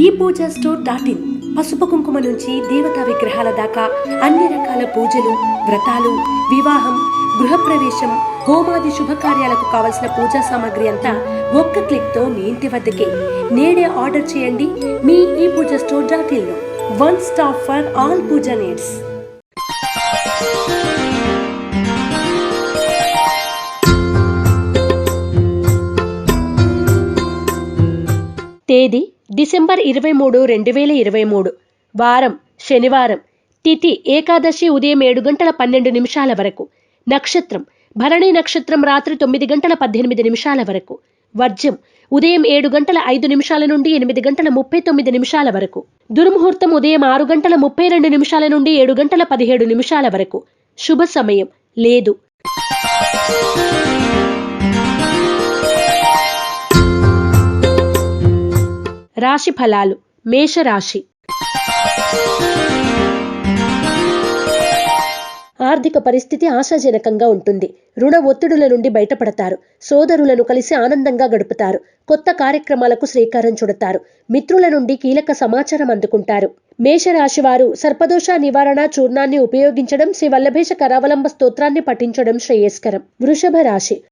ePoojaStore.in పసుపు కుంకుమ నుంచి దేవతా విగ్రహాల దాకా అన్ని రకాల పూజలు, వ్రతాలు, వివాహం, గృహప్రవేశం, హోమాది శుభకార్యాలకు కావలసిన పూజా సామాగ్రి అంతా ఒక్క క్లిక్తో మీ ఇంటి వద్దకే. నేడే ఆర్డర్ చేయండి మీ ePoojaStore.in లో. One stop for all puja needs. తేదీ డిసెంబర్ 23, 2023. వారం శనివారం. తిథి ఏకాదశి ఉదయం 7:12 వరకు. నక్షత్రం భరణి నక్షత్రం రాత్రి 9:18 వరకు. వర్జ్యం ఉదయం 7:05 నుండి 8:39 వరకు. దుర్ముహూర్తం ఉదయం 6:32 నుండి 7:17 వరకు. శుభ సమయం లేదు. రాశి ఫలాలు. మేషరాశి. ఆర్థిక పరిస్థితి ఆశాజనకంగా ఉంటుంది. రుణ ఒత్తిడుల నుండి బయటపడతారు. సోదరులను కలిసి ఆనందంగా గడుపుతారు. కొత్త కార్యక్రమాలకు శ్రీకారం చుడతారు. మిత్రుల నుండి కీలక సమాచారం అందుకుంటారు. మేషరాశి వారు సర్పదోష నివారణ చూర్ణాన్ని ఉపయోగించడం, శ్రీ వల్లభేష కరావలంబ స్తోత్రాన్ని పఠించడం శ్రేయస్కరం. వృషభ రాశి.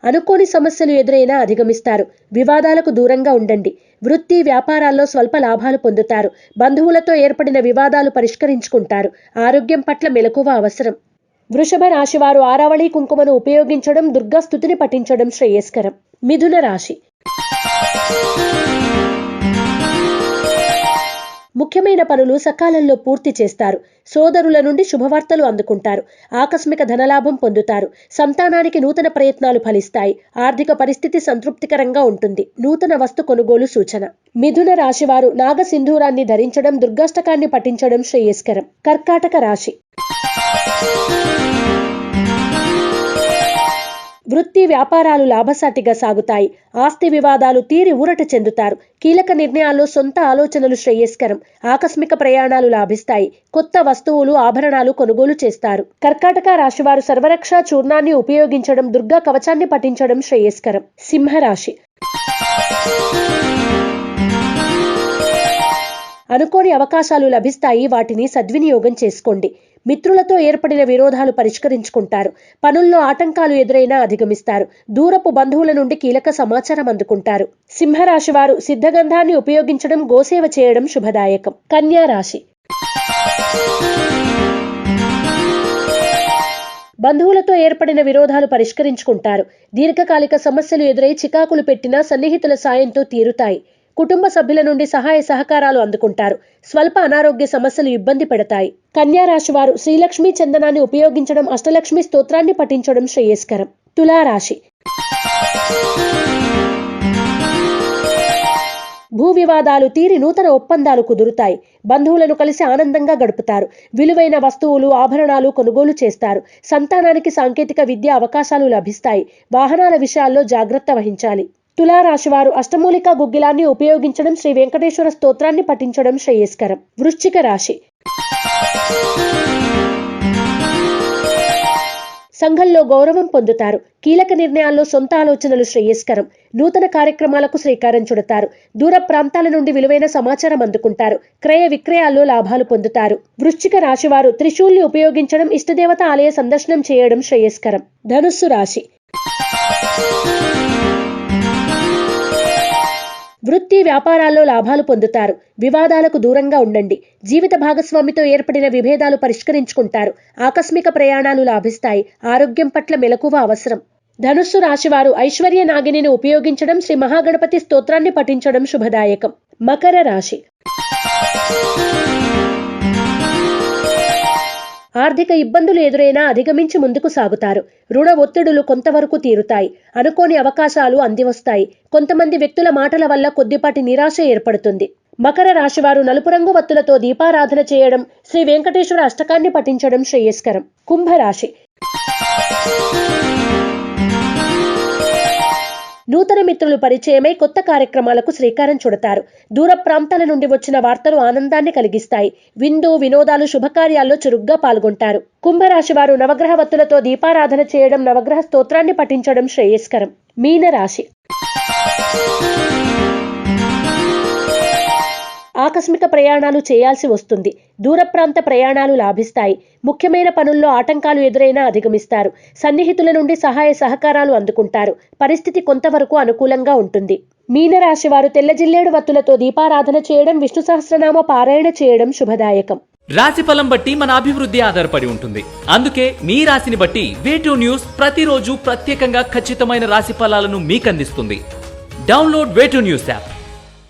అనుకోని సమస్యలు ఎదురైనా అధిగమిస్తారు. వివాదాలకు దూరంగా ఉండండి. వృత్తి వ్యాపారాల్లో స్వల్ప లాభాలు పొందుతారు. బంధువులతో ఏర్పడిన వివాదాలు పరిష్కరించుకుంటారు. ఆరోగ్యం పట్ల మెలకువ అవసరం. వృషభ రాశి వారు ఆరావళి కుంకుమను ఉపయోగించడం, దుర్గా స్తుతిని పఠించడం శ్రేయస్కరం. మిథున రాశి. ముఖ్యమైన పనులు సకాలంలో పూర్తి చేస్తారు. సోదరుల నుండి శుభవార్తలు అందుకుంటారు. ఆకస్మిక ధనలాభం పొందుతారు. సంతానానికి నూతన ప్రయత్నాలు ఫలిస్తాయి. ఆర్థిక పరిస్థితి సంతృప్తికరంగా ఉంటుంది. నూతన వస్తు కొనుగోలు సూచన. మిథున రాశివారు నాగసింధూరాన్ని ధరించడం, దుర్గాష్టకాన్ని పఠించడం శ్రేయస్కరం. కర్కాటక రాశి. వృత్తి వ్యాపారాలు లాభసాటిగా సాగుతాయి. ఆస్తి వివాదాలు తీరి ఊరట చెందుతారు. కీలక నిర్ణయాల్లో సొంత ఆలోచనలు శ్రేయస్కరం. ఆకస్మిక ప్రయాణాలు లాభిస్తాయి. కొత్త వస్తువులు, ఆభరణాలు కొనుగోలు చేస్తారు. కర్కాటక రాశివారు సర్వరక్ష చూర్ణాన్ని ఉపయోగించడం, దుర్గా కవచాన్ని పఠించడం శ్రేయస్కరం. సింహరాశి. అనుకోని అవకాశాలు లభిస్తాయి. వాటిని సద్వినియోగం చేసుకోండి. మిత్రులతో ఏర్పడిన విరోధాలు పరిష్కరించుకుంటారు. పనుల్లో ఆటంకాలు ఎదురైనా అధిగమిస్తారు. దూరపు బంధువుల నుండి కీలక సమాచారం అందుకుంటారు. సింహరాశి వారు సిద్ధగంధాన్ని ఉపయోగించడం, గోసేవ చేయడం శుభదాయకం. కన్యా రాశి. బంధువులతో ఏర్పడిన విరోధాలు పరిష్కరించుకుంటారు. దీర్ఘకాలిక సమస్యలు ఎదురై చికాకులు పెట్టినా సన్నిహితుల సాయంతో తీరుతాయి. కుటుంబ సభ్యుల నుండి సహాయ సహకారాలు అందుకుంటారు. స్వల్ప అనారోగ్య సమస్యలు ఇబ్బంది పెడతాయి. కన్యా రాశి వారు శ్రీలక్ష్మీ చందనాన్ని ఉపయోగించడం, అష్టలక్ష్మి స్తోత్రాన్ని పఠించడం శ్రేయస్కరం. తులారాశి. భూ వివాదాలు తీరి నూతన ఒప్పందాలు కుదురుతాయి. బంధువులను కలిసి ఆనందంగా గడుపుతారు. విలువైన వస్తువులు, ఆభరణాలు కొనుగోలు చేస్తారు. సంతానానికి సాంకేతిక విద్య అవకాశాలు లభిస్తాయి. వాహనాల విషయాల్లో జాగ్రత్త వహించాలి. తులారాశి వారు అష్టమూలికా గుగ్గిలాన్ని ఉపయోగించడం, శ్రీ వెంకటేశ్వర స్తోత్రాన్ని పఠించడం శ్రేయస్కరం. వృశ్చిక రాశి. సంఘంలో గౌరవం పొందుతారు. కీలక నిర్ణయాల్లో సొంత ఆలోచనలు శ్రేయస్కరం. నూతన కార్యక్రమాలకు శ్రీకారం చుడతారు. దూర ప్రాంతాల నుండి విలువైన సమాచారం అందుకుంటారు. క్రయ విక్రయాల్లో లాభాలు పొందుతారు. వృశ్చిక రాశి వారు త్రిశూల్ని ఉపయోగించడం, ఇష్టదేవత ఆలయ సందర్శనం చేయడం శ్రేయస్కరం. ధనుస్సు రాశి. వృత్తి వ్యాపారాల్లో లాభాలు పొందుతారు. వివాదాలకు దూరంగా ఉండండి. జీవిత భాగస్వామితో ఏర్పడిన విభేదాలు పరిష్కరించుకుంటారు. ఆకస్మిక ప్రయాణాలు లాభిస్తాయి. ఆరోగ్యం పట్ల మెలకువ అవసరం. ధనుస్సు రాశివారు ఐశ్వర్య నాగిని ఉపయోగించడం, శ్రీ మహాగణపతి స్తోత్రాన్ని పఠించడం శుభదాయకం. మకర రాశి. ఆర్థిక ఇబ్బందులు ఎదురైనా అధిగమించి ముందుకు సాగుతారు. రుణ ఒత్తిడులు కొంతవరకు తీరుతాయి. అనుకోని అవకాశాలు అందివస్తాయి. కొంతమంది వ్యక్తుల మాటల వల్ల కొద్దిపాటి నిరాశ ఏర్పడుతుంది. మకర రాశివారు నలుపు రంగు వత్తులతో దీపారాధన చేయడం, శ్రీ వెంకటేశ్వర అష్టకాన్ని పఠించడం శ్రేయస్కరం. కుంభరాశి. నూతన మిత్రులు పరిచయమై కొత్త కార్యక్రమాలకు శ్రీకారం చుడతారు. దూర ప్రాంతాల నుండి వచ్చిన వార్తలు ఆనందాన్ని కలిగిస్తాయి. విందు వినోదాలు శుభకార్యాల్లో చురుగ్గా పాల్గొంటారు. కుంభరాశి వారు నవగ్రహ వత్తులతో దీపారాధన చేయడం, నవగ్రహ స్తోత్రాన్ని పఠించడం శ్రేయస్కరం. మీనరాశి. ఆకస్మిక ప్రయాణాలు చేయాల్సి వస్తుంది. దూర ప్రాంత ప్రయాణాలు లాభిస్తాయి. ముఖ్యమైన పనుల్లో ఆటంకాలు ఎదురైనా అధిగమిస్తారు. సన్నిహితుల నుండి సహాయ సహకారాలు అందుకుంటారు. పరిస్థితి కొంతవరకు అనుకూలంగా ఉంటుంది. మీనరాశి వారు తెల్ల జిల్లేడు వత్తులతో దీపారాధన చేయడం, విష్ణు సహస్రనామ పారాయణ చేయడం శుభదాయకం. రాశి ఫలం బట్టి మన అభివృద్ధి ఆధారపడి ఉంటుంది. అందుకే మీ రాశిని బట్టి వే2 న్యూస్ ప్రతిరోజు ప్రత్యేకంగా ఖచ్చితమైన రాశి ఫలాలను మీకు అందిస్తుంది. Download Way2News app.